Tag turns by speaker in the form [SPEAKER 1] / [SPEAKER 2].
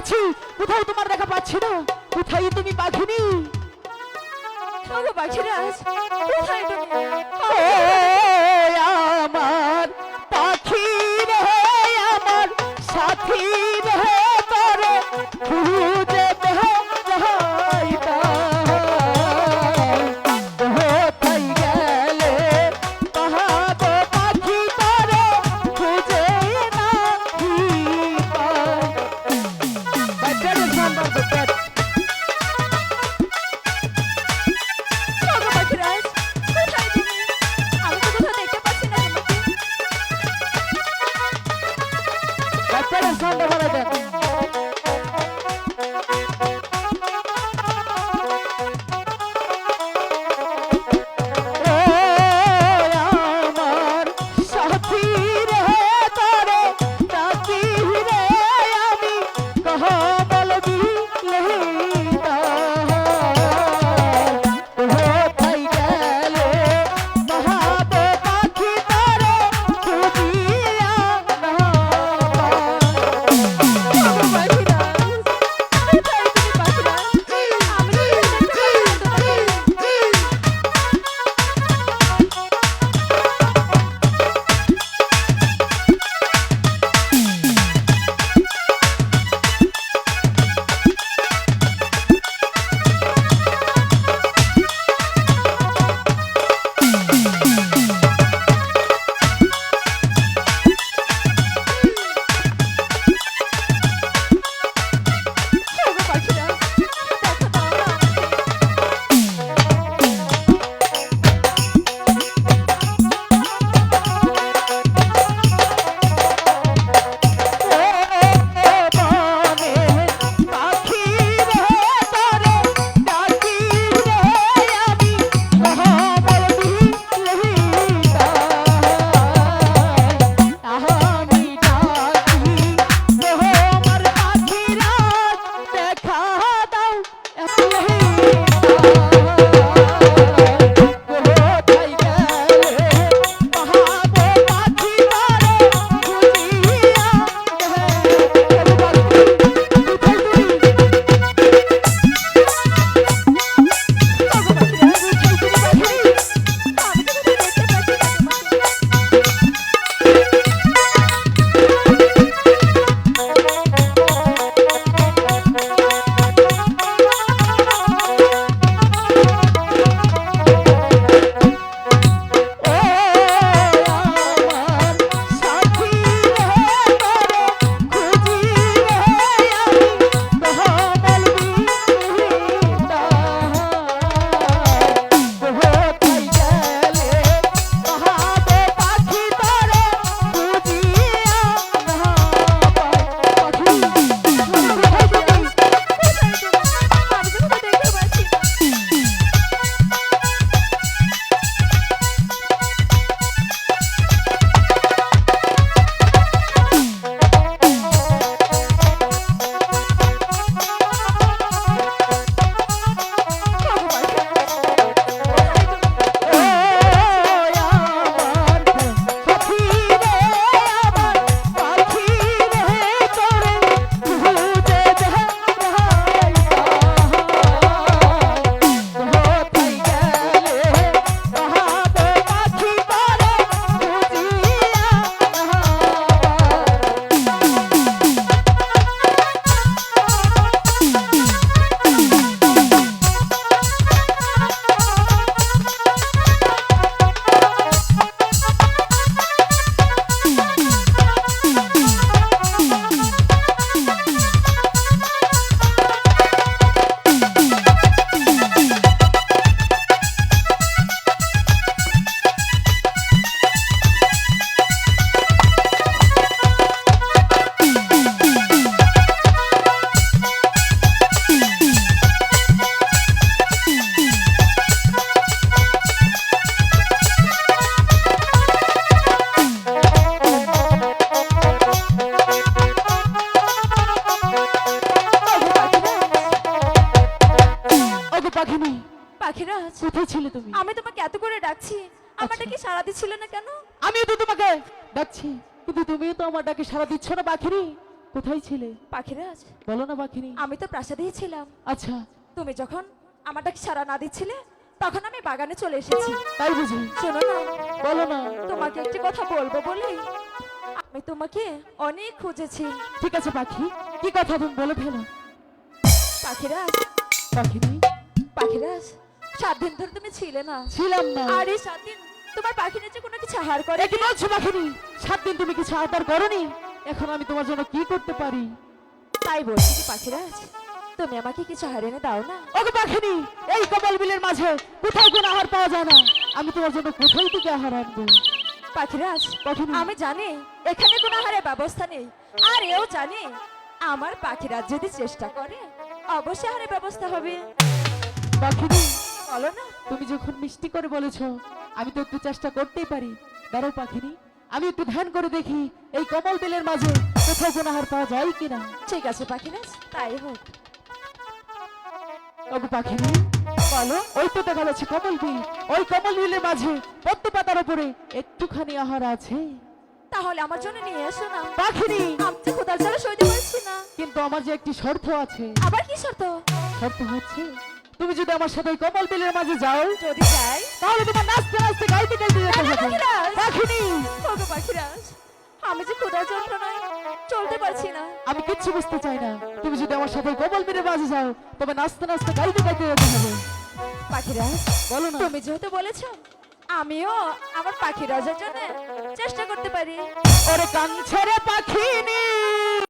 [SPEAKER 1] দেখেছি, কোথাও তোমার দেখা পাচ্ছি না। কোথায় তুমি পাখিনি?
[SPEAKER 2] ওগো পাখিরাজ, কোথায় তুমি?
[SPEAKER 1] ও আমার পাখি রে, আমার সাথী রে, তোরে খুঁজে বেড়াইতা। কোথায় গেলে পাহাড় পাখি তোরে খুঁজে নাহি পাই। That is number the best.
[SPEAKER 2] ওগো পাখিরাজ, কোথায় তুমি? আমি তো কোথাও দেখতে পাচ্ছি না তোমাকে।
[SPEAKER 1] That is number বলা যায়। ও আমার সাথী রে, তোরে ডাকি রে আমি, কহা বলবি লহিতা। কোথায় গেলে মহাব পাখি তোরে খুঁজিয়া না পাই।
[SPEAKER 2] ওগো পাখিরাজ, কোথায় তুমি পাখিরাজ? আমি তো কোথাও দেখতে পাচ্ছি না তোমাকে। ওগো পাখিরাজ, দেখা দাও না আমাকে।
[SPEAKER 1] বনে পাখি রে, তোরে ডাকি রে আমি, কহা বলবি লহিতা। আমি ডাকি আমার পাখিরা, দেখা দাও লহিতা। কোথায় গেলে পাহাড় পাখি তোরে খুঁজিয়া
[SPEAKER 2] ওগো পাখিরাজ, আমি তো কোথাও দেখতে পাচ্ছি না তোমাকে।
[SPEAKER 1] ও আমার সাথী রে, তোরে খুঁজি রে আমি, কহা বলবি লহিতা। কোথায় গেলে পাহাড় পাখি তোরে খুঁজিয়া না পাই। পাখি কোথায় তুমি?
[SPEAKER 2] কোথায় তুমি? আমি তো কোথাও দেখতে পাচ্ছি না। ওগো পাখিরাজ, কোথায় তুমি?
[SPEAKER 1] ও আমার সাথী রে, আমার পাখি রে, তোরে খুঁজে বেড়াইতা। কোথায় গেলে পাহাড় পাখি তোরে খুঁজিয়া না পাই। পাখিনি।
[SPEAKER 2] পাখিরাজ,
[SPEAKER 1] কোথায় ছিলে তুমি?
[SPEAKER 2] আমি তোমাকে এত করে ডাকছি, আমার ডাকে সাড়া দিচ্ছিল না কেন?
[SPEAKER 1] আমিও তো তোমাকে ডাকছি, কিন্তু তুমিও তো আমার ডাকে সাড়া দিচ্ছ না পাখিনি। কোথায় ছিলে?
[SPEAKER 2] পাখিরাজ,
[SPEAKER 1] বলো না পাখিনি।
[SPEAKER 2] আমি তো প্রাসাদেই ছিলাম।
[SPEAKER 1] আচ্ছা,
[SPEAKER 2] তুমি যখন আমার ডাকে সাড়া না দিচ্ছিলে তখন আমি বাগানে চলে এসেছি।
[SPEAKER 1] তাই বুঝি?
[SPEAKER 2] শোনো না,
[SPEAKER 1] বলো না।
[SPEAKER 2] তোমাকে একটি কথা বলবো বলেই আমি তোমাকে অনেক খুঁজেছি।
[SPEAKER 1] ঠিক আছে পাখি, কি কথা তুমি বলে ফেলো।
[SPEAKER 2] পাখিরাজ,
[SPEAKER 1] পাখিনি,
[SPEAKER 2] পাখিরাজ, 7 দিন ধরে তুমি ছিলে না।
[SPEAKER 1] ছিলাম না।
[SPEAKER 2] আর এই 7 দিন তোমার পাখি নিচে কোনো কিছু আহার করে?
[SPEAKER 1] এ কি বলছো পাখিনি? 7 দিন তুমি কিছু আদর করনি, এখন আমি তোমার জন্য কি করতে পারি?
[SPEAKER 2] তাই বলছি কি পাখিরাজ, তুমি আমাকে কিছু আহার এনে দাও না।
[SPEAKER 1] ওগো পাখিনি, এই কমল বিলের মাঝে কোথাও কোনো আহার পাওয়া যায় না, আমি তোমার জন্য কোথায় থেকে আহার আনবো?
[SPEAKER 2] পাখিরাজ,
[SPEAKER 1] পাখিনি।
[SPEAKER 2] আমি জানি এখানে কোনো আহারের ব্যবস্থা নেই, আর এও জানি আমার পাখিরাজ যদি চেষ্টা করে অবশ্যই আহারের ব্যবস্থা হবে।
[SPEAKER 1] পাখিনি,
[SPEAKER 2] বলো না।
[SPEAKER 1] তুমি যখন মিষ্টি করে বলেছো, আমি তো একটু চেষ্টা করতেই পারি। দাঁড়াও পাখিনি, আমি একটু ধ্যান করে দেখি এই কমল বিলের মাঝে কোথাও কোনো আহার পাওয়া যায় কিনা।
[SPEAKER 2] ঠিক আছে পাখিরাজ, তাই হোক।
[SPEAKER 1] ওগো পাখিনি, বলো। ওই তো দেখা যাচ্ছে কমল বিল, ওই কমল বিলের মাঝে পদ্ম পাতার উপরে একটুখানি আহার আছে।
[SPEAKER 2] তাহলে আমার জন্য নিয়ে এসো না।
[SPEAKER 1] পাখিনি,
[SPEAKER 2] আমি তো খোদার জ্বালা সইতে পারছি না।
[SPEAKER 1] কিন্তু আমার যে একটি শর্ত আছে।
[SPEAKER 2] আবার কি শর্ত?
[SPEAKER 1] শর্ত হচ্ছে, তুমি যদি আমার সাথে ওই কমল বিলের মাঝে যাও,
[SPEAKER 2] যদি যাই
[SPEAKER 1] তাহলে তোমার নাচতে নাচতে গাইতে গাইতে যেতে হবে।
[SPEAKER 2] পাখিরাজ।
[SPEAKER 1] পাখিনি,
[SPEAKER 2] ওগো পাখিরাজ, আমি যে খোদার যন্ত্রণায় চলতে পারছি না।
[SPEAKER 1] আমি কিচ্ছু বুঝতে চাই না। তুমি যদি আমার সাথে কমল বিলের মাঝে যাও, তবে নাচতে নাচতে গাইতে গাইতে যেতে হবে।
[SPEAKER 2] পাখিরাজ,
[SPEAKER 1] বলো না।
[SPEAKER 2] তুমি যেহেতু বলেছো, আমিও আমার পাখিরাজের জন্য চেষ্টা করতে পারি।
[SPEAKER 1] ওরে কাঞ্চরে পাখিনি,